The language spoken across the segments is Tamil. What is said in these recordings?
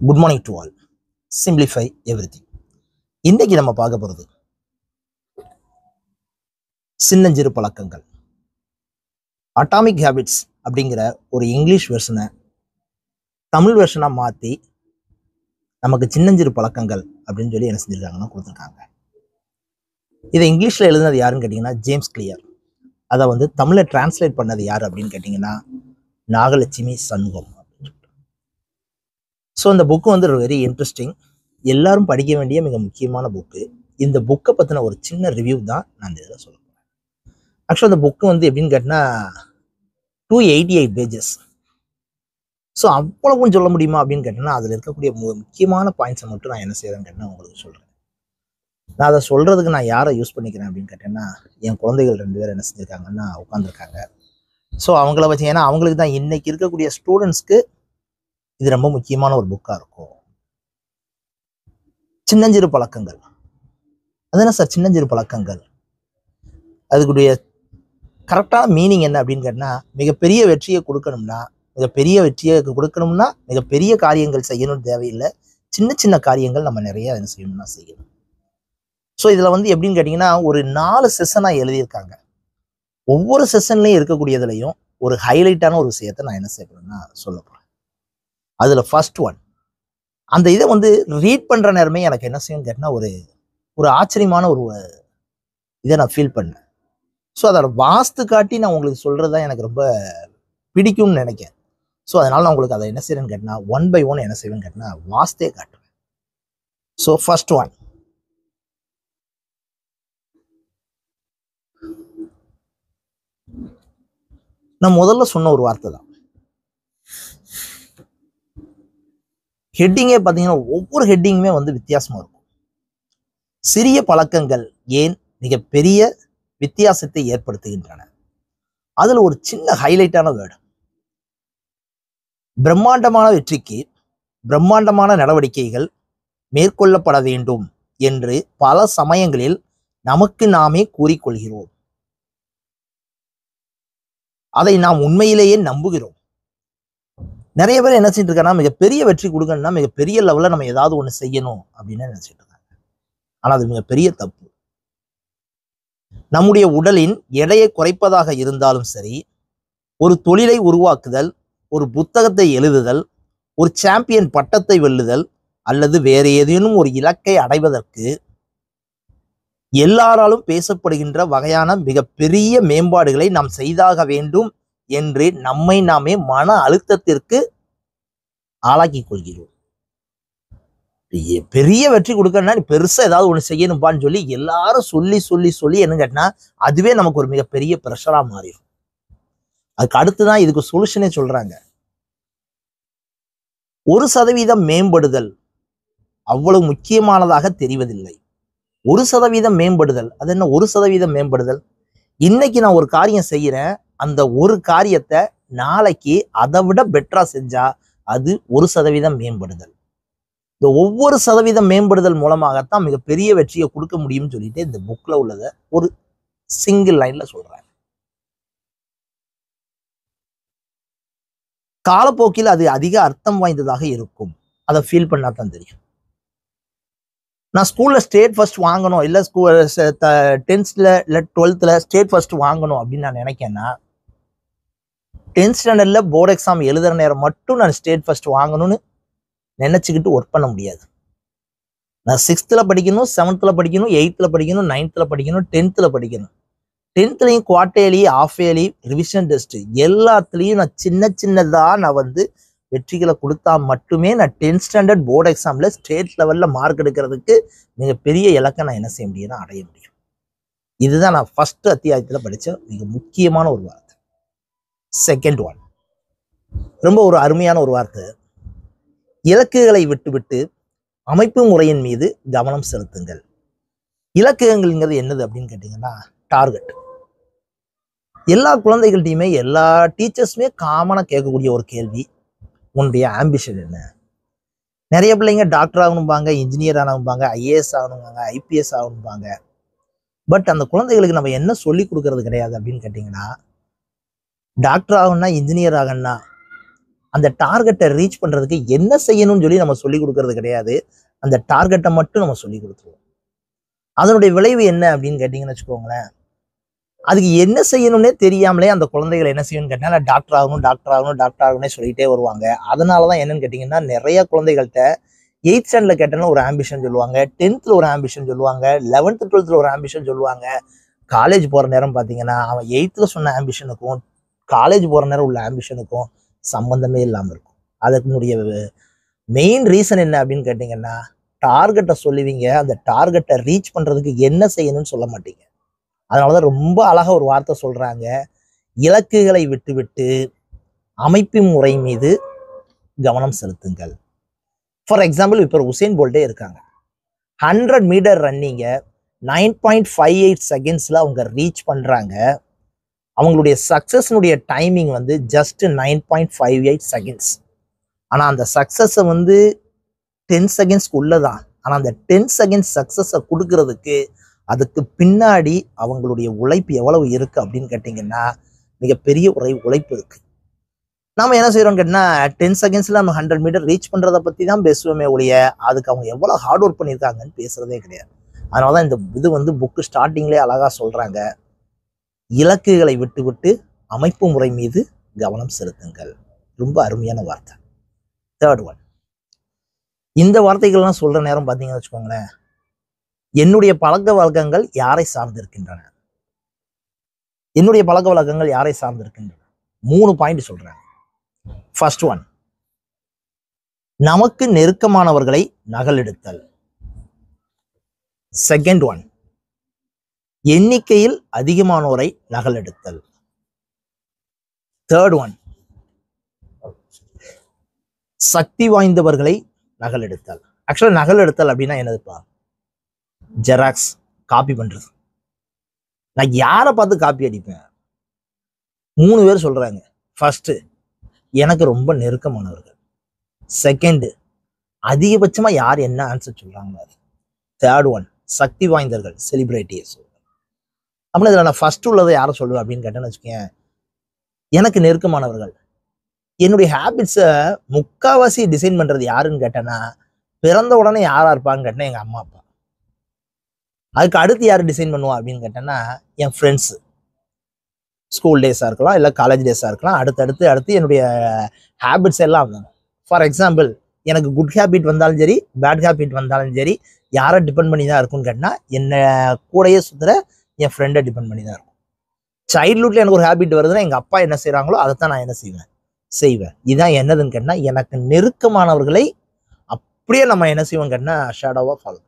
Good morning to all. Simplify everything. இன்னைக்கு நம்ம பார்க்க போகிறது சின்னஞ்சிறு பழக்கங்கள். அட்டாமிக் ஹேபிட்ஸ் அப்படிங்கிற ஒரு இங்கிலீஷ் வெர்ஷனை தமிழ் வெர்ஷனாக மாற்றி நமக்கு சின்னஞ்சிறு பழக்கங்கள் அப்படின்னு சொல்லி என்ன செஞ்சுருக்காங்கன்னா கொடுத்துருக்காங்க. இதை இங்கிலீஷில் எழுதுனது யாருன்னு கேட்டிங்கன்னா ஜேம்ஸ் கிளியர். அதை தமிழில் டிரான்ஸ்லேட் பண்ணது யார் அப்படின்னு கேட்டிங்கன்னா நாகலட்சுமி சண்முகம். ஸோ இந்த புக்கு வெரி இன்ட்ரெஸ்டிங், எல்லாரும் படிக்க வேண்டிய மிக முக்கியமான புக்கு. இந்த புக்கை பற்றின ஒரு சின்ன ரிவ்யூ தான் நான் இதில் சொல்ல போகிறேன். ஆக்சுவலாக இந்த புக்கு எப்படின்னு கேட்டினா 288 பேஜஸ். ஸோ அவ்வளவும் சொல்ல முடியுமா அப்படின்னு கேட்டிங்கன்னா அதில் இருக்கக்கூடிய முக்கியமான பாயிண்ட்ஸை மட்டும் நான் என்ன செய்கிறேன்னு கேட்டினா உங்களுக்கு சொல்கிறேன். நான் அதை சொல்கிறதுக்கு நான் யாரை யூஸ் பண்ணிக்கிறேன் அப்படின்னு கேட்டேன்னா என் குழந்தைகள் 2 பேர் என்ன செஞ்சுருக்காங்கன்னா உட்காந்துருக்காங்க. ஸோ அவங்கள வச்சு, ஏன்னா அவங்களுக்கு தான் இன்னைக்கு இருக்கக்கூடிய ஸ்டூடெண்ட்ஸ்க்கு இது ரொம்ப முக்கியமான ஒரு புக்காக இருக்கும். சின்னஞ்சிறு பழக்கங்கள். அது என்ன சார் சின்னஞ்சிறு பழக்கங்கள்? அதுக்குடைய கரெக்டான மீனிங் என்ன அப்படின்னு கேட்டால், மிகப்பெரிய வெற்றியை கொடுக்கணும்னா மிகப்பெரிய காரியங்கள் செய்யணும்னு தேவையில்லை. சின்ன சின்ன காரியங்கள் நம்ம நிறைய என்ன செய்யணும்னா செய்யணும். ஸோ இதில் எப்படின்னு கேட்டிங்கன்னா ஒரு 4 செஷனாக எழுதியிருக்காங்க. ஒவ்வொரு செஷன்லையும் இருக்கக்கூடியதுலையும் ஒரு ஹைலைட்டான ஒரு விஷயத்தை நான் என்ன செய்யணும்னா சொல்ல போகிறேன். அதில் ஃபர்ஸ்ட் ஒன், அந்த இதை ரீட் பண்ணுற நேரமே எனக்கு என்ன செய்யணும்னு கேட்டால் ஒரு ஆச்சரியமான ஒரு இதை நான் ஃபீல் பண்ணேன். ஸோ அதோட வாஸ்து காட்டி நான் உங்களுக்கு சொல்கிறது தான் எனக்கு ரொம்ப பிடிக்கும்னு நினைக்கிறேன். ஸோ அதனால் நான் உங்களுக்கு அதை என்ன செய்யறேன்னு கேட்டால் 1 by 1 என்ன செய்வேன்னு கேட்டால் வாஸ்தே காட்டுவேன். ஸோ ஃபர்ஸ்ட் ஒன், நான் முதல்ல சொன்ன ஒரு வார்த்தை தான். ஹெட்டிங்கே பார்த்தீங்கன்னா ஒவ்வொரு ஹெட்டிங்குமே வித்தியாசமாக இருக்கும். சிறிய பழக்கங்கள் ஏன் மிகப்பெரிய வித்தியாசத்தை ஏற்படுத்துகின்றன. அதில் ஒரு சின்ன ஹைலைட்டான வேர்டு, பிரம்மாண்டமான வெற்றிக்கு பிரம்மாண்டமான நடவடிக்கைகள் மேற்கொள்ளப்பட வேண்டும் என்று பல சமயங்களில் நமக்கு நாமே கூறிக்கொள்கிறோம். அதை நாம் உண்மையிலேயே நம்புகிறோம். நிறைய பேர் என்ன செஞ்சுட்டு இருக்காங்கன்னா மிகப்பெரிய வெற்றி கொடுக்கணும்னா மிகப்பெரிய லெவலில் நம்ம ஏதாவது ஒன்று செய்யணும் அப்படின்னு நினைச்சிட்டு இருக்காங்க. ஆனால் அது மிகப்பெரிய தப்பு. நம்முடைய உடலின் எடையை குறைப்பதாக இருந்தாலும் சரி, ஒரு தொழிலை உருவாக்குதல், ஒரு புத்தகத்தை எழுதுதல், ஒரு சாம்பியன் பட்டத்தை வெல்லுதல் அல்லது வேறு ஏதேனும் ஒரு இலக்கை அடைவதற்கு எல்லாராலும் பேசப்படுகின்ற வகையான மிகப்பெரிய மேம்பாடுகளை நாம் செய்தாக வேண்டும் என்று நம்மை நாமே மன அழுத்தத்திற்கு ஆளாக்கி கொள்கிறோம். பெரிய வெற்றி கொடுக்கணும்னா நீ பெருசா ஏதாவது ஒண்ணு செய்யணும்பான்னு சொல்லி எல்லாரும் சொல்லி என்ன கேட்டா அதுவே நமக்கு ஒரு மிகப்பெரிய பிரஷரா மாறிடும். அதுக்கு அடுத்துதான் இதுக்கு சொல்யூஷனே சொல்றாங்க. 1% மேம்படுதல் அவ்வளவு முக்கியமானதாக தெரிவதில்லை. 1% மேம்படுதல், அது என்ன 1% மேம்படுதல்? இன்னைக்கு நான் ஒரு காரியம் செய்யறேன், அந்த ஒரு காரியத்தை நாளைக்கு அதை விட பெட்டரா செஞ்சா அது 1% மேம்படுதல். இந்த ஒவ்வொரு சதவீதம் மேம்படுதல் மூலமாகத்தான் மிகப்பெரிய வெற்றியை கொடுக்க முடியும்னு சொல்லிட்டு இந்த புக்ல உள்ளத ஒரு சிங்கிள் லைன்ல சொல்றாங்க. காலப்போக்கில் அது அதிக அர்த்தம் வாய்ந்ததாக இருக்கும். அதை ஃபீல் பண்ணா தான் தெரியும். நான் ஸ்கூல்ல ஸ்டேட் ஃபர்ஸ்ட் வாங்கணும், இல்லை 10th இல்லை 12th ஸ்டேட் ஃபர்ஸ்ட் வாங்கணும் அப்படின்னு நான் நினைக்கிறேன்னா 10th ஸ்டாண்டர்ட்ல போர்டு எக்ஸாம் எழுதுற நேரம் மட்டும் நான் ஸ்டேட் ஃபர்ஸ்ட் வாங்கணும்னு நினைச்சுக்கிட்டு ஒர்க் பண்ண முடியாது. நான் 6th படிக்கணும், 7th படிக்கணும், 8th படிக்கணும், 9th படிக்கணும், 10th படிக்கணும். 10th quarterly, half yearly, revision test எல்லாத்துலேயும் நான் சின்னதா நான் வெற்றிகளை கொடுத்தா மட்டுமே நான் 10th ஸ்டாண்டர்ட் போர்டு எக்ஸாம்ல ஸ்டேட் லெவல்ல மார்க் எடுக்கிறதுக்கு மிகப்பெரிய இலக்கை நான் என்ன செய்ய முடியும்னா அடைய முடியும். இதுதான் நான் ஃபர்ஸ்ட் அத்தியாயத்தில் படித்த மிக முக்கியமான ஒரு வார்த்தை. செகண்ட் ஒன், ரொம்ப ஒரு அருமையான ஒரு வார்த்தை. இலக்குகளை விட்டுவிட்டு அமைப்பு முறையின் மீது கவனம் செலுத்துங்கள். இலக்குகள்ங்கிறது என்னது அப்படின்னு கேட்டீங்கன்னா டார்கெட். எல்லா குழந்தைகள்கிட்டையுமே எல்லா டீச்சர்ஸுமே காமனா கேட்கக்கூடிய ஒரு கேள்வி, உன்னுடைய ஆம்பிஷன் என்ன? நிறைய பிள்ளைங்க டாக்டர் ஆகணும்பாங்க, இன்ஜினியர் ஆகணும்பாங்க, ஐஏஎஸ் ஆகணும்பாங்க, ஐபிஎஸ் ஆகணும்பாங்க. பட் அந்த குழந்தைகளுக்கு நம்ம என்ன சொல்லி கொடுக்கறது கிடையாது அப்படின்னு கேட்டிங்கன்னா, டாக்டர் ஆகணும்னா, இன்ஜினியர் ஆகணும்னா அந்த டார்கெட்டை ரீச் பண்றதுக்கு என்ன செய்யணும்னு சொல்லி நம்ம சொல்லி கொடுக்கறது கிடையாது. அந்த டார்கெட்டை மட்டும் நம்ம சொல்லி கொடுத்துருவோம். அதனுடைய விளைவு என்ன அப்படின்னு கேட்டீங்கன்னு வச்சுக்கோங்களேன், அதுக்கு என்ன செய்யணும்னே தெரியாமலே அந்த குழந்தைகள் என்ன செய்யணும்னு கேட்டீங்கன்னா டாக்டர் ஆகணும், டாக்டர் ஆகணும், டாக்டர் ஆகணும்னே சொல்லிட்டே வருவாங்க. அதனாலதான் என்னன்னு கேட்டீங்கன்னா நிறைய குழந்தைகள்கிட்ட 8th ஸ்டாண்டர்ட்ல கேட்டோன்னா ஒரு ஆம்பிஷன் சொல்லுவாங்க, 10th ஒரு ஆம்பிஷன் சொல்லுவாங்க, 11th 12th ஒரு ஆம்பிஷன் சொல்லுவாங்க. காலேஜ் போற நேரம் பாத்தீங்கன்னா அவன் 8th சொன்ன ஆம்பிஷனுக்கும் காலேஜ் போற நேரம் உள்ள ஆம்பிஷனுக்கும் சம்பந்தமே இல்லாம இருக்கும். அதனுடைய மெயின் ரீசன் என்ன அப்படின்னு கேட்டீங்கன்னா, டார்கெட்டை சொல்லுவீங்க, அந்த டார்கெட்டை ரீச் பண்றதுக்கு என்ன செய்யணும்னு சொல்ல மாட்டீங்க. அதனாலதான் ரொம்ப அழகா ஒரு வார்த்தை சொல்றாங்க, இலக்குகளை விட்டுவிட்டு அமைப்பு முறை மீது கவனம் செலுத்துங்கள். ஃபார் எக்ஸாம்பிள் இப்போ உசேன் போல்ட்டே இருக்காங்க, 100 மீட்டர் ரன்னிங்க 9.58 செகண்ட்ஸ்ல அவங்க ரீச் பண்றாங்க. அவங்களுடைய சக்சஸ்னுடைய டைமிங் வந்து ஜஸ்ட் 9.58 செகண்ட்ஸ். ஆனா அந்த சக்சஸை வந்து 10 செகண்ட்ஸ்க்கு உள்ளதான். ஆனா அந்த 10 செகண்ட்ஸ் சக்சஸை கொடுக்கறதுக்கு அதுக்கு பின்னாடி அவங்களுடைய உழைப்பு எவ்வளவு இருக்கு அப்படின்னு கேட்டீங்கன்னா மிகப்பெரிய உழைப்பு இருக்கு. நாம என்ன செய்யறோம்னு கேட்டீங்கன்னா 10 செகண்ட்ஸ்ல நம்ம 100 மீட்டர் ரீச் பண்றதை பத்தி தான் பேசுவோமே ஒழிய அதுக்கு அவங்க எவ்வளவு ஹார்ட் ஒர்க் பண்ணியிருக்காங்கன்னு பேசுறதே கிடையாது. அதனாலதான் இந்த இது வந்து புக்கு ஸ்டார்டிங்லேயே அழகா சொல்றாங்க, இலக்குகளை விட்டு விட்டு அமைப்பு முறை மீது கவனம் செலுத்துங்கள். ரொம்ப அருமையான வார்த்தை. தேர்ட் ஒன், இந்த வார்த்தைகள்லாம் சொல்ற நேரம் பார்த்தீங்கன்னு வச்சுக்கோங்களேன், என்னுடைய பழக்க வழக்கங்கள் யாரை சார்ந்திருக்கின்றன, என்னுடைய பழக்க வழக்கங்கள் யாரை சார்ந்திருக்கின்றன 3 பாயிண்ட் சொல்றாங்க. ஃபர்ஸ்ட் ஒன், நமக்கு நெருக்கமானவர்களை நகலெடுத்தல். செகண்ட் ஒன், எண்ணிக்கையில் அதிகமானோரை நகலெடுத்தல். தேர்ட் ஒன், சக்தி வாய்ந்தவர்களை நகலெடுத்தல். ஆக்சுவலா நகலெடுத்தல் அப்படின்னா என்னதுப்பா? ஜெராக்ஸ், காப்பி பண்றது. நான் யாரை பார்த்து காப்பி அடிப்பேன்? 3 பேர் சொல்றாங்க. ஃபர்ஸ்ட், எனக்கு ரொம்ப நெருக்கமானவர்கள். செகண்ட், அதிகபட்சமா யார் என்ன ஆன்சர் சொல்றாங்க. தேர்ட் ஒன், சக்தி வாய்ந்தவர்கள், செலிபிரிட்டிஸ். அப்படின்னா இதுல நான் ஃபர்ஸ்ட் உள்ளதை யாரை சொல்லுவேன் அப்படின்னு கேட்டேன்னு வச்சுக்கேன், எனக்கு நெருக்கமானவர்கள். என்னுடைய ஹேபிட்ஸை முக்காவாசி டிசைன் பண்றது யாருன்னு கேட்டேன்னா, பிறந்த உடனே யாரா இருப்பான்னு கேட்டேன்னா எங்க அம்மா அப்பா. அதுக்கு அடுத்து யார் டிசைன் பண்ணுவா அப்படின்னு கேட்டேன்னா என் ஃப்ரெண்ட்ஸு. ஸ்கூல் டேஸாக இருக்கலாம், இல்லை காலேஜ் டேஸாக இருக்கலாம். அடுத்து என்னுடைய ஹேபிட்ஸ் எல்லாம். ஃபார் எக்ஸாம்பிள், எனக்கு குட் ஹேபிட் வந்தாலும் சரி, பேட் ஹேபிட் வந்தாலும் சரி, யாரை டிபெண்ட் பண்ணி தான் இருக்கும்னு கேட்டால் என்ன கூடையே சுற்றுற என் ஃப்ரெண்டை டிபெண்ட் பண்ணி தான் இருக்கும். சைல்ட்ஹுட்ல எனக்கு ஒரு ஹேபிட் வருதுன்னா எங்கள் அப்பா என்ன செய்கிறாங்களோ அதைத்தான் நான் என்ன செய்வேன். இதுதான் என்னதுன்னு கேட்டால், எனக்கு நெருக்கமானவர்களை அப்படியே நம்ம என்ன செய்வோம் கேட்டால் ஷேடோவாக ஃபாலோ.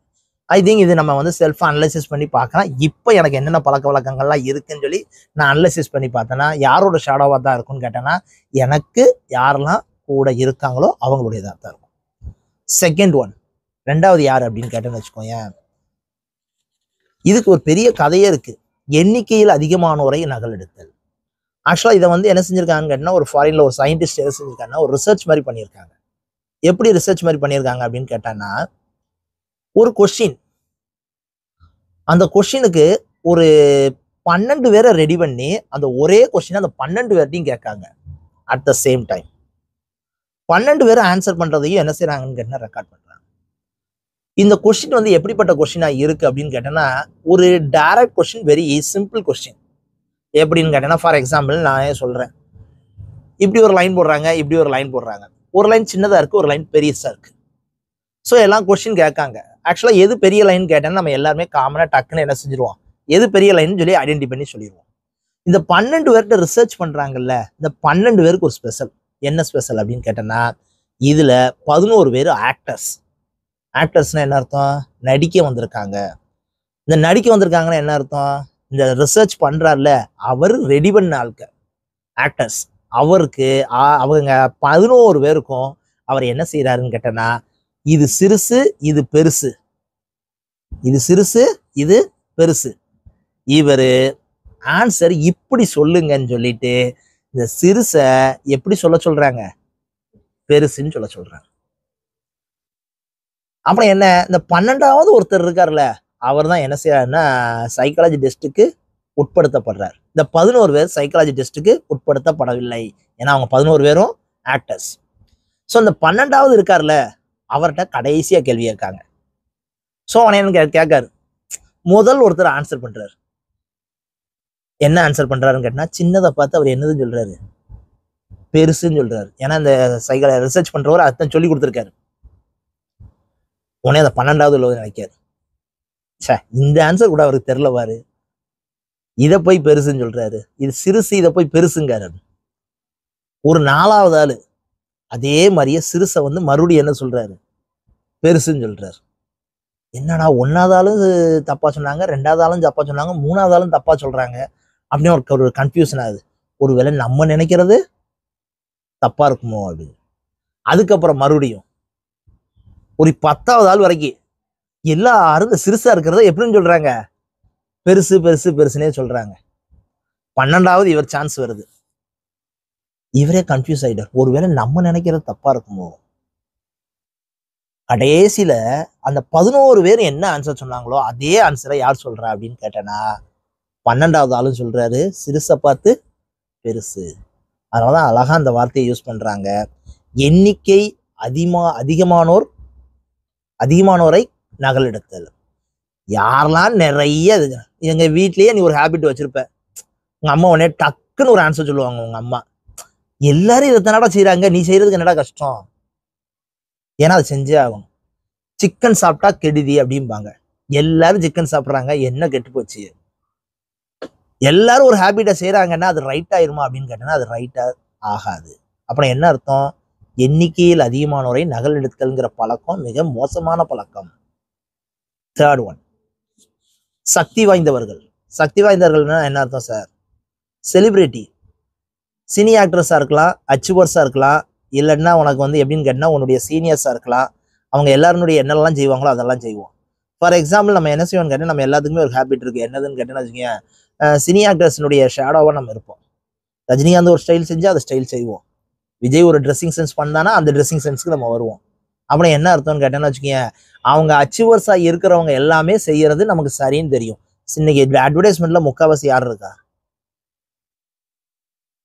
ஐ திங்க் இது நம்ம வந்து செல்ஃப் அனலைசிஸ் பண்ணி பார்க்கலாம். இப்போ எனக்கு என்னென்ன பழக்க வழக்கங்கள்லாம் இருக்குன்னு சொல்லி நான் அனலைசிஸ் பண்ணி பார்த்தேன்னா யாரோட ஷேடோவாக தான் இருக்கும்னு கேட்டேன்னா எனக்கு யாரெல்லாம் கூட இருக்காங்களோ அவங்களுடையதாக தான் இருக்கும். செகண்ட் ஒன், ரெண்டாவது யார் அப்படின்னு கேட்டேன்னு வச்சுக்கோங்க, இதுக்கு ஒரு பெரிய கதையே இருக்கு. எண்ணிக்கையில் அதிகமானோரை நகலெடுத்தல். ஆக்சுவலாக இதை வந்து என்ன செஞ்சிருக்காங்கன்னு கேட்டால், ஒரு ஃபாரின்ல ஒரு சயின்டிஸ்ட் என்ன செஞ்சிருக்காங்கன்னா ஒரு ரிசர்ச் மாதிரி பண்ணியிருக்காங்க. எப்படி ரிசர்ச் மாதிரி பண்ணியிருக்காங்க அப்படின்னு கேட்டான்னா, ஒரு கொஸ்டின், அந்த கொஸ்டினுக்கு ஒரு 12 பேரை ரெடி பண்ணி அந்த ஒரே கொஸ்டின் அந்த 12 பேர்ட்டையும் கேட்காங்க அட் த சேம் டைம். 12 பேரை ஆன்சர் பண்றதையும் என்ன செய்யறாங்கன்னு கேட்டா ரெக்கார்ட் பண்றாங்க. இந்த கொஸ்டின் வந்து எப்படிப்பட்ட கொஸ்டினா இருக்கு அப்படின்னு கேட்டேன்னா, ஒரு direct question, very simple question. எப்படின்னு கேட்டேன்னா, ஃபார் எக்ஸாம்பிள் நான் சொல்றேன், இப்படி ஒரு லைன் போடுறாங்க, இப்படி ஒரு லைன் போடுறாங்க. ஒரு லைன் சின்னதா இருக்கு, ஒரு லைன் பெரியசா இருக்கு. ஸோ எல்லாம் கொஸ்டின் கேட்காங்க. ஆக்சுவலா எது பெரிய லைன் கேட்டேன்னு நம்ம எல்லாருமே காமனா டக்குன்னு என்ன செஞ்சிருவோம், எது பெரிய லைன் சொல்லி ஐடென்டி பண்ணி சொல்லிடுவோம். இந்த 12 பேர்கிட்ட ரிசர்ச் பண்றாங்கல்ல, இந்த 12 பேருக்கு ஒரு ஸ்பெஷல். என்ன ஸ்பெஷல் அப்படின்னு கேட்டேன்னா, இதுல 11 பேர் ஆக்டர்ஸ். ஆக்டர்ஸ்னா என்ன அர்த்தம்? நடிக்க வந்திருக்காங்க. இந்த நடிக்க வந்திருக்காங்கன்னா என்ன அர்த்தம்? இந்த ரிசர்ச் பண்றாருல அவர் ரெடி பண்ண ஆட்கள் ஆக்டர்ஸ். அவருக்கு அவங்க 11 பேருக்கும் அவர் என்ன செய்யறாருன்னு கேட்டேன்னா, இது சிறுசு, இது பெருசு, இது சிறுசு, இது பெருசு, இவரு ஆன்சர் இப்படி சொல்லுங்கன்னு சொல்லிட்டு இந்த சிறுசை எப்படி சொல்ல சொல்றாங்க, பெருசுன்னு சொல்ல சொல்றாங்க. அப்புறம் என்ன, இந்த 12வது ஒருத்தர் இருக்காருல்ல, அவர் தான் என்ன செய்யறாருன்னா சைக்காலஜி டெஸ்ட்டுக்கு உட்படுத்தப்படுறார். இந்த 11 பேர் சைக்காலஜி டெஸ்ட்டுக்கு உட்படுத்தப்படவில்லை. ஏன்னா அவங்க 11 பேரும் ஆக்டர்ஸ். ஸோ அந்த 12வது இருக்கார்ல, அவர்கிட்ட கடைசியா கேள்வி கேட்காங்க. ஸோ அவன் கேட்காரு. முதல் ஒருத்தர் ஆன்சர் பண்றாரு. என்ன ஆன்சர் பண்றாருன்னு கேட்டா, சின்னதை பார்த்து அவர் என்னதுன்னு சொல்றாரு, பெருசுன்னு சொல்றாரு. ஏன்னா இந்த ரிசர்ச் பண்றவர் அதான் சொல்லி கொடுத்துருக்காரு. உடனே அதை 12வது நினைக்காரு. சே, இந்த ஆன்சர் கூட அவருக்கு தெரியல பாரு, இதை போய் பெருசுன்னு சொல்றாரு, இது சிறுசு, இதை போய் பெருசுங்காரு. ஒரு 4வது ஆளு அதே மாதிரியே சிறுசை வந்து மறுபடியும் என்ன சொல்றாரு, பெருசுன்னு சொல்றாரு. என்னடா 1வது ஆளும் தப்பா சொன்னாங்க, 2வது ஆளும் தப்பா சொன்னாங்க, 3வது ஆளும் தப்பா சொல்றாங்க அப்படின்னு ஒரு கன்ஃபியூஷன் ஆகுது. ஒருவேளை நம்ம நினைக்கிறது தப்பா இருக்குமோ அப்படின்னு. அதுக்கப்புறம் மறுபடியும் ஒரு 10வது ஆள் வரைக்கும் எல்லாரும் சிறுசா இருக்கிறத எப்படின்னு சொல்றாங்க, பெருசு பெருசு பெருசுன்னே சொல்றாங்க. 12வது இவர் சான்ஸ் வருது. இவரே கன்ஃபியூஸ் ஆயிட்டார், ஒருவேளை நம்ம நினைக்கிறது தப்பா இருக்குமோ. கடைசியில அந்த 11 பேர் என்ன ஆன்சர் சொன்னாங்களோ அதே ஆன்சரை யார் சொல்றா அப்படின்னு கேட்டேன்னா, 12வது ஆளும் சொல்றாரு, சிறுசை பார்த்து பெருசு. அதனாலதான் அழகா அந்த வார்த்தையை யூஸ் பண்றாங்க. எண்ணிக்கை அதிகமானோரை நகலெடுத்தல். யாரெல்லாம் நிறைய எங்க வீட்லயே நீ ஒரு ஹேபிட் வச்சிருப்ப, உங்க அம்மா உடனே டக்குன்னு ஒரு ஆன்சர் சொல்லுவாங்க. உங்க அம்மா, எல்லாரும் இதை தானடா செய்யறாங்க, நீ செய்யறதுக்கு என்னடா கஷ்டம், ஏன்னா அது செஞ்சே ஆகணும். சிக்கன் சாப்பிட்டா கெடுதி அப்படிம்பாங்க. எல்லாரும் சிக்கன் சாப்பிட்றாங்க, என்ன கெட்டு போச்சு. எல்லாரும் ஒரு ஹேபிட்டை செய்யறாங்கன்னா அது ரைட் ஆயிருமா அப்படின்னு கேட்டேன்னா அது ரைட்டா ஆகாது. அப்புறம் என்ன அர்த்தம், எண்ணிக்கையில் அதிகமானோரை நகல் எடுத்தல்ங்கிற பழக்கம் மிக மோசமான பழக்கம். 3rd ஒன், சக்தி வாய்ந்தவர்கள். சக்தி வாய்ந்தவர்கள்னா என்ன அர்த்தம் சார், செலிபிரிட்டி, சினி ஆக்ட்ரஸா இருக்கலாம், அச்சீவர்ஸா இருக்கலாம், இல்லைன்னா உனக்கு வந்து எப்படின்னு கேட்டா உன்னுடைய சீனியர்ஸா இருக்கலாம். அவங்க எல்லாருடைய என்னெல்லாம் செய்வாங்களோ அதெல்லாம் செய்வோம். ஃபார் எக்ஸாம்பிள் நம்ம என்ன செய்வோம்னு கேட்டால், நம்ம எல்லாத்துக்குமே ஒரு ஹேபிட் இருக்கு. என்னதுன்னு கேட்டேன்னு வச்சுக்கோங்க, சினி ஆக்டர்ஸினுடைய ஷேடோவாக நம்ம இருப்போம். ரஜினிகாந்த் ஒரு ஸ்டைல் செஞ்சு அதை ஸ்டைல் செய்வோம். விஜய் ஒரு ட்ரெஸ்ஸிங் சென்ஸ் பண்ணானா அந்த ட்ரெஸ்ஸிங் சென்ஸ்க்கு நம்ம வருவோம். அப்புறம் என்ன அர்த்தம்னு கேட்டேன்னு வச்சுக்கோங்க, அவங்க அச்சீவர்ஸா இருக்கிறவங்க எல்லாமே செய்யறது நமக்கு சரின்னு தெரியும். இன்னைக்கு அட்வர்டைஸ்மெண்ட்ல முக்கால்வாசி யார் இருக்கா,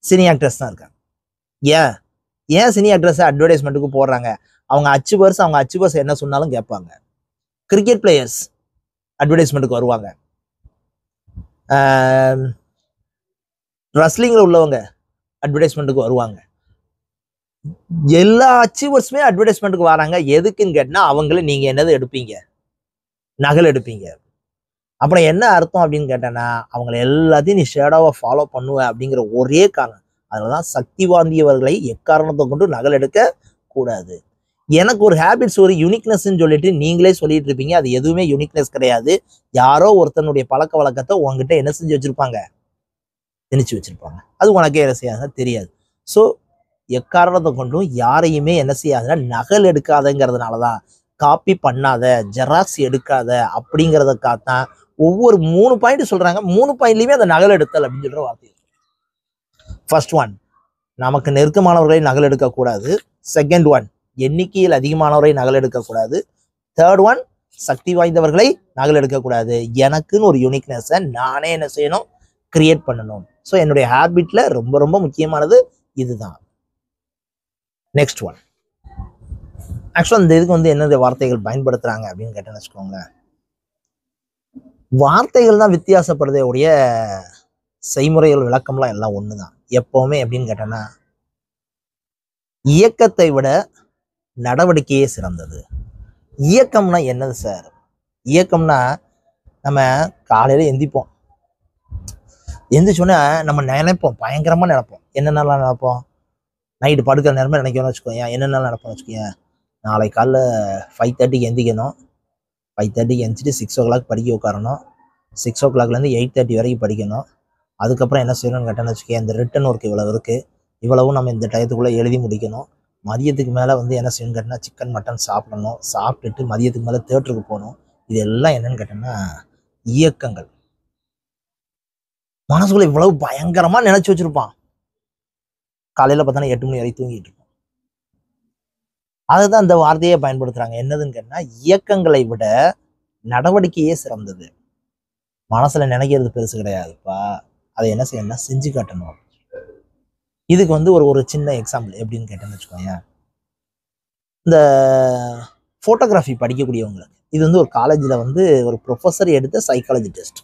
சினி ஆக்டர்ஸ் தான் இருக்காங்க. ஏன் சினி ஆக்டர்ஸ் அட்வர்டைஸ்மெண்ட்டுக்கு போடுறாங்க, அவங்க அச்சீவர்ஸ் என்ன சொன்னாலும் கேட்பாங்க. கிரிக்கெட் பிளேயர்ஸ் அட்வர்டைஸ்மெண்ட்டுக்கு வருவாங்க. ரெஸ்லிங்ல உள்ளவங்க அட்வர்டைஸ்மெண்ட்டுக்கு வருவாங்க. எல்லா அச்சீவர்ஸுமே அட்வர்டைஸ்மெண்ட்டுக்கு வராங்க. எதுக்குன்னு கேட்டா, அவங்கள நீங்க என்னது எடுப்பீங்க, நகல் எடுப்பீங்க. அப்புறம் என்ன அர்த்தம் அப்படின்னு கேட்டேன்னா, அவங்களை எல்லாத்தையும் நீ ஷேடோவை ஃபாலோ பண்ணுவ அப்படிங்கிற ஒரே காரணம். அதனாலதான் சக்தி வாய்ந்தவர்களை எக்காரணத்தை கொண்டு நகல் எடுக்க கூடாது. எனக்கு ஒரு ஹேபிட்ஸ், ஒரு யூனிக்னஸ்ன்னு சொல்லிட்டு நீங்களே சொல்லிட்டு இருப்பீங்க, அது எதுவுமே யூனிக்னஸ் கிடையாது. யாரோ ஒருத்தனுடைய பழக்க வழக்கத்தை உங்ககிட்ட என்ன செஞ்சு வச்சிருப்பாங்க, திணிச்சு வச்சிருப்பாங்க. அது உனக்கே என்ன செய்யாத தெரியாது. ஸோ எக்காரணத்தை கொண்டும் யாரையுமே என்ன செய்யாதுன்னா நகல் எடுக்காதங்கிறதுனாலதான், காப்பி பண்ணாத, ஜெராக்ஸ் எடுக்காத அப்படிங்கிறதுக்காகத்தான் ஒவ்வொரு 3 பாயிண்ட் சொல்றாங்க. 3 பாயிண்ட்லயுமே அந்த நகல் எடுத்தல் அப்படின்னு சொல்ற வார்த்தை. ஃபர்ஸ்ட் ஒன், நமக்கு நெருக்கமானவர்களை நகல் எடுக்கக்கூடாது. செகண்ட் ஒன், எண்ணிக்கையில் அதிகமானவரை நகல் எடுக்கக்கூடாது. 3rd ஒன், சக்தி வாய்ந்தவர்களை நகல் எடுக்கக்கூடாது. எனக்குன்னு ஒரு யூனிக்னஸை நானே என்ன செய்யணும், கிரியேட் பண்ணணும். ஸோ என்னுடைய ஹேபிட்ல ரொம்ப ரொம்ப முக்கியமானது இதுதான். நெக்ஸ்ட் ஒன், ஆக்சுவலா இந்த இதுக்கு வந்து என்னென்ன வார்த்தைகள் பயன்படுத்துறாங்க அப்படின்னு கேட்டேன்னு வச்சுக்கோங்க. வார்த்தைகள் தான் வித்தியாசப்படுதே உடைய செய்முறைகள் விளக்கம்லாம் எல்லாம் ஒண்ணுதான் எப்பவுமே. எப்படின்னு கேட்டேன்னா, இயக்கத்தை விட நடவடிக்கையே சிறந்தது. இயக்கம்னா என்னது சார், இயக்கம்னா நம்ம காலையில எந்திப்போம், எந்திரிச்சோன்னா நம்ம நினைப்போம், பயங்கரமா நினைப்போம். என்னென்னலாம் நினைப்போம், நைட்டு படுக்கிற நேரமே நினைக்கணும்னு வச்சுக்கோங்க. என்னென்னலாம் நினைப்போம்னு வச்சுக்கோங்க, நாளை காலைல 5:30க்கு எந்திக்கணும், 5:30க்கு எந்திரிச்சிட்டு 6 o'clock படிக்க உட்காரணும், 6 o'clockலேருந்து 8:30 வரைக்கும் படிக்கணும். அதுக்கப்புறம் என்ன செய்யணும்னு கேட்டேன்னு வச்சுக்கோங்க, இந்த ரிட்டன் ஒர்க் இவ்வளவு இருக்கு, இவ்வளவும் நம்ம இந்த டயத்துக்குள்ளே எழுதி முடிக்கணும். மதியத்துக்கு மேலே வந்து என்ன செய்யணும்னு கேட்டேன்னா, சிக்கன் மட்டன் சாப்பிடணும், சாப்பிட்டுட்டு மதியத்துக்கு மேலே தேட்டருக்கு போகணும். இது எல்லாம் என்னன்னு கேட்டேன்னா இயக்கங்கள். மனசுக்குள்ள இவ்வளவு பயங்கரமா நினைச்சு வச்சிருப்பான், காலையில பார்த்தா 8 மணி வரைக்கும் தூங்கிட்டு இருப்பான். அதுதான் இந்த வார்த்தையே பயன்படுத்துறாங்க. என்னதுன்னு கேட்டா, இயக்கங்களை விட நடவடிக்கையே சிறந்தது. மனசுல நினைக்கிறது பெருசு கிடையாதுப்பா, அதை என்ன செய்யணும்னா செஞ்சு காட்டணும். இதுக்கு வந்து ஒரு ஒரு சின்ன எக்ஸாம்பிள் எப்படின்னு கேட்டேன்னு வச்சுக்கோங்க. இந்த ஃபோட்டோகிராஃபி படிக்கக்கூடியவங்களுக்கு இது வந்து ஒரு காலேஜில் வந்து ஒரு ப்ரொஃபஸர் எடுத்த சைக்காலஜி டெஸ்ட்.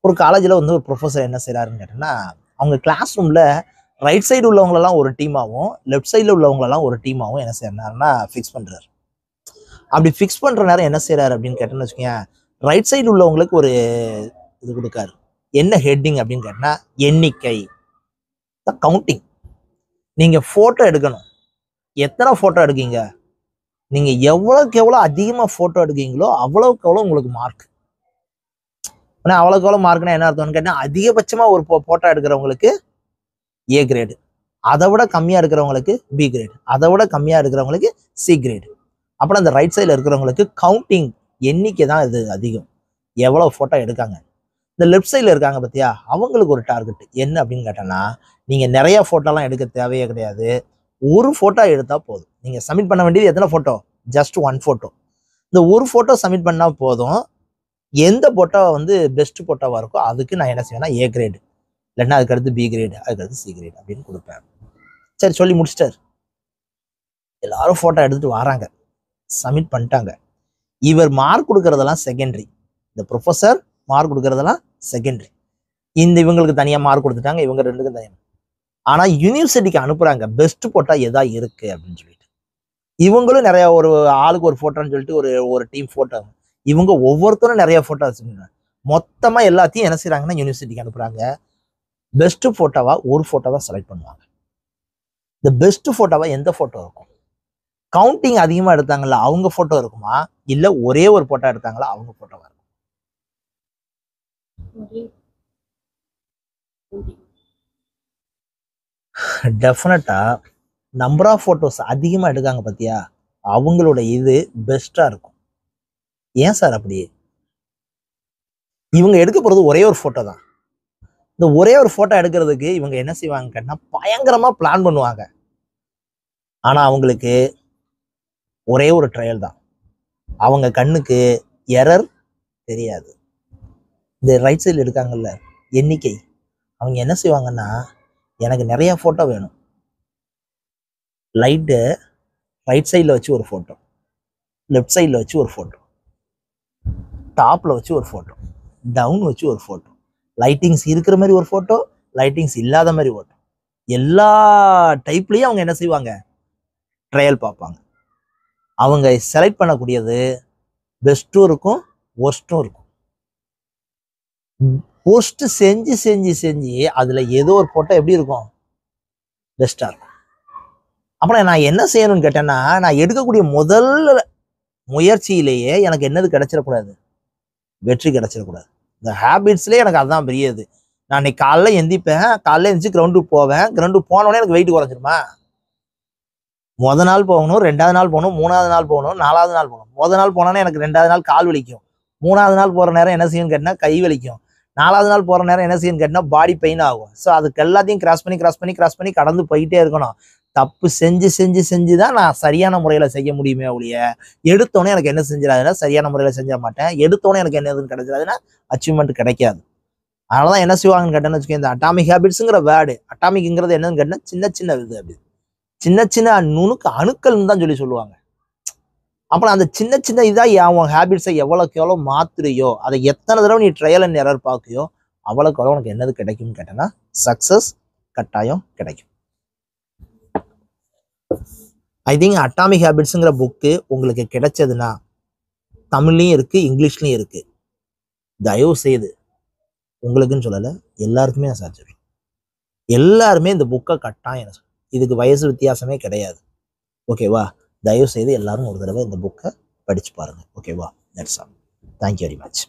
ஒரு காலேஜில் வந்து ஒரு ப்ரொஃபஸர் என்ன செய்கிறாருன்னு கேட்டோன்னா, அவங்க கிளாஸ் ரூமில் ரைட் சைடு உள்ளவங்களெல்லாம் ஒரு டீமாகவும் லெஃப்ட் சைடில் உள்ளவங்களெல்லாம் ஒரு டீமாகவும் என்ன செய்யறாருன்னா ஃபிக்ஸ் பண்ணுறாரு. அப்படி ஃபிக்ஸ் பண்ணுற நேரம் என்ன செய்கிறாரு அப்படின்னு கேட்டோன்னு வச்சுக்கோங்க, ரைட் சைடு உள்ளவங்களுக்கு ஒரு இது கொடுக்காரு. என்ன ஹெட்டிங் அப்படின்னு கேட்டோன்னா எண்ணிக்கை, கவுண்டிங். நீங்கள் ஃபோட்டோ எடுக்கணும், எத்தனை ஃபோட்டோ எடுக்கீங்க, நீங்கள் எவ்வளோக்கு எவ்வளோ அதிகமாக ஃபோட்டோ எடுக்கீங்களோ அவ்வளோக்கு எவ்வளோ உங்களுக்கு மார்க். ஆனால் அவ்வளோக்கு எவ்வளோ மார்க்னா என்ன அர்த்தம்னு கேட்டால், அதிகபட்சமாக ஒரு ஃபோட்டோ எடுக்கிறவங்களுக்கு ஏ கிரேடு, அதை விட கம்மியாக இருக்கிறவங்களுக்கு பி கிரேடு, அதை விட கம்மியாக இருக்கிறவங்களுக்கு சி கிரேடு. அப்புறம் அந்த ரைட் சைடில் இருக்கிறவங்களுக்கு கவுண்டிங், எண்ணிக்கை தான் இது அதிகம், எவ்வளோ ஃபோட்டோ எடுக்காங்க. இந்த லெஃப்ட் சைடில் இருக்காங்க பார்த்தியா, அவங்களுக்கு ஒரு டார்கெட் என்ன அப்படின்னு கேட்டோன்னா, நீங்கள் நிறைய ஃபோட்டோலாம் எடுக்க தேவையே கிடையாது, ஒரு ஃபோட்டோ எடுத்தால் போதும். நீங்கள் சப்மிட் பண்ண வேண்டியது எத்தனை ஃபோட்டோ, ஜஸ்ட் 1 ஃபோட்டோ. இந்த ஒரு ஃபோட்டோ சப்மிட் பண்ணால் போதும். எந்த ஃபோட்டோ வந்து பெஸ்ட் ஃபோட்டோவாக இருக்கோ அதுக்கு நான் என்ன செய்வேன்னா ஏ கிரேடு, இல்லைன்னா அதுக்கடுத்து பி கிரேடு, அதுக்கடுத்து சி கிரேடு அப்படின்னு கொடுப்பேன். சரி, சொல்லி முடிச்சிட்டார். எல்லாரும் ஃபோட்டோ எடுத்துகிட்டு வராங்க, சப்மிட் பண்ணிட்டாங்க. இவர் மார்க் கொடுக்கறதெல்லாம் செகண்டரி, இந்த ப்ரொஃபஸர் மார்க் கொடுக்கறதெல்லாம் செகண்டரி. இவங்களுக்கு தனியாக மார்க் கொடுத்துட்டாங்க, இவங்க ரெண்டுக்கும் தனியாக. ஆனால் யூனிவர்சிட்டிக்கு அனுப்புகிறாங்க பெஸ்ட் ஃபோட்டோ எதா இருக்குது அப்படின்னு சொல்லிட்டு. இவங்களும் நிறைய ஒரு ஆளுக்கு ஒரு ஃபோட்டோன்னு சொல்லிட்டு ஒரு டீம் ஃபோட்டோ, இவங்க ஒவ்வொருத்தரும் நிறைய ஃபோட்டோ வச்சுருக்காங்க. மொத்தமாக எல்லாத்தையும் என்ன செய்கிறாங்கன்னா யூனிவர்சிட்டிக்கு அனுப்புகிறாங்க. பெஸ்ட் ஃபோட்டோவா ஒரு ஃபோட்டோவா செலக்ட் பண்ணுவாங்க. இந்த பெஸ்ட் ஃபோட்டோவா எந்த ஃபோட்டோ இருக்கும், கவுண்டிங் அதிகமாக எடுத்தாங்கல்ல அவங்க ஃபோட்டோ இருக்குமா, இல்லை ஒரே ஒரு ஃபோட்டோ எடுத்தாங்களா அவங்க ஃபோட்டோவா இருக்கும்? டெஃபினட்டா நம்பர் ஆஃப் ஃபோட்டோஸ் அதிகமாக எடுக்காங்க பார்த்தியா, அவங்களோட இது பெஸ்ட்டாக இருக்கும். ஏன் சார் அப்படி? இவங்க எடுக்க போகிறது ஒரே ஒரு ஃபோட்டோ தான். இந்த ஒரே ஒரு ஃபோட்டோ எடுக்கிறதுக்கு இவங்க என்ன செய்வாங்க கேட்டால் பயங்கரமாக பிளான் பண்ணுவாங்க. ஆனால் அவங்களுக்கு ஒரே ஒரு ட்ரையல் தான், அவங்க கண்ணுக்கு எரர் தெரியாது. இந்த ரைட் சைடில் எடுக்காங்கல்ல எண்ணிக்கை, அவங்க என்ன செய்வாங்கன்னா, எனக்கு நிறைய ஃபோட்டோ வேணும், லைட்டு ரைட் சைடில் வச்சு ஒரு ஃபோட்டோ, லெஃப்ட் சைடில் வச்சு ஒரு ஃபோட்டோ, டாப்பில் வச்சு ஒரு ஃபோட்டோ, டவுன் வச்சு ஒரு ஃபோட்டோ, லைட்டிங்ஸ் இருக்கிற மாதிரி ஒரு ஃபோட்டோ, லைட்டிங்ஸ் இல்லாத மாதிரி ஃபோட்டோ, எல்லா டைப்லேயும் அவங்க என்ன செய்வாங்க, ட்ரையல் பார்ப்பாங்க. அவங்க செலக்ட் பண்ணக்கூடியது பெஸ்ட்டும் இருக்கும் ஒர்ஸ்ட்டும் இருக்கும். ஒர்ஸ்ட் செஞ்சு செஞ்சு செஞ்சு அதில் ஏதோ ஒரு ஃபோட்டோ எப்படி இருக்கும், பெஸ்ட்டாக இருக்கும். அப்புறம் நான் என்ன செய்யணும்னு கேட்டேன்னா, நான் எடுக்கக்கூடிய முதல் முயற்சியிலேயே எனக்கு என்னது கிடைச்சிடக்கூடாது, வெற்றி கிடைச்சிடக்கூடாது. இந்த ஹேபிட்ஸ்லேயே எனக்கு அதுதான் பெரியது. நான் இன்னைக்கு காலைல எந்திப்பேன், காலைல எந்திச்சு கிரவுண்டுக்கு போவேன், கிரவுண்டுக்கு போனோடனே எனக்கு வெயிட் குறைஞ்சிருமா? மொதல் நாள் போகணும், 2வது நாள் போகணும், 3வது நாள் போகணும், 4வது நாள் போகணும். மொதல் நாள் போனோன்னே எனக்கு 2வது நாள் கால் வலிக்கும், 3வது நாள் போகிற நேரம் என்ன செய்யும்னு கேட்டால் கை வலிக்கும், 4வது நாள் போகிற நேரம் என்ன செய்யும்னு கேட்டால் பாடி பெயின் ஆகும். ஸோ அதுக்கு எல்லாத்தையும் கிராஸ் பண்ணி கடந்து போயிட்டே இருக்கணும். தப்பு செஞ்சு செஞ்சு செஞ்சு தான் நான் சரியான முறையில் செய்ய முடியுமே ஒழிய, எடுத்தோடனே எனக்கு என்ன செஞ்சிடாதுன்னா சரியான முறையில் செஞ்சிட மாட்டேன், எடுத்தோடனே எனக்கு என்ன எதுன்னு கிடைச்சிடாதுன்னா அச்சீவ்மெண்ட் கிடைக்காது. அதனால தான் என்ன செய்வாங்கன்னு கேட்டேன்னு வச்சுக்கோங்க, இந்த அட்டாமிக் ஹேபிட்ஸுங்கிற வேர்டு, அட்டாமிக்ங்கிறது என்னன்னு கேட்டால் சின்ன சின்ன இது, அப்படி சின்ன சின்ன நுணுக்கு அணுக்கள்னு தான் சொல்லுவாங்க. அப்புறம் அந்த சின்ன சின்ன இதாக உன் ஹேபிட்ஸை எவ்வளோக்கு எவ்வளோ மாத்துறியோ, அதை எத்தனை தடவை நீ ட்ரையல் அண்ட் எரர் பார்க்கியோ அவ்வளோக்கு எவ்வளோ உனக்கு என்னது கிடைக்கும்னு கேட்டேன்னா சக்ஸஸ் கட்டாயம் கிடைக்கும். ஐ திங்க் அட்டாமிக் ஹேபிட்ஸுங்கிற புக்கு உங்களுக்கு கிடைச்சதுன்னா, தமிழ்லையும் இருக்குது இங்கிலீஷ்லையும் இருக்குது, தயவு செய்து உங்களுக்குன்னு சொல்லலை எல்லாருக்குமே நான் சார் சொல்றேன், எல்லாருமே இந்த புக்கை கட்டாயம், இதுக்கு வயசு வித்தியாசமே கிடையாது. ஓகேவா? தயவு செய்து எல்லாரும் ஒரு தடவை இந்த புக்கை படிச்சு பாருங்க. ஓகேவா? That's all. Thank you very much.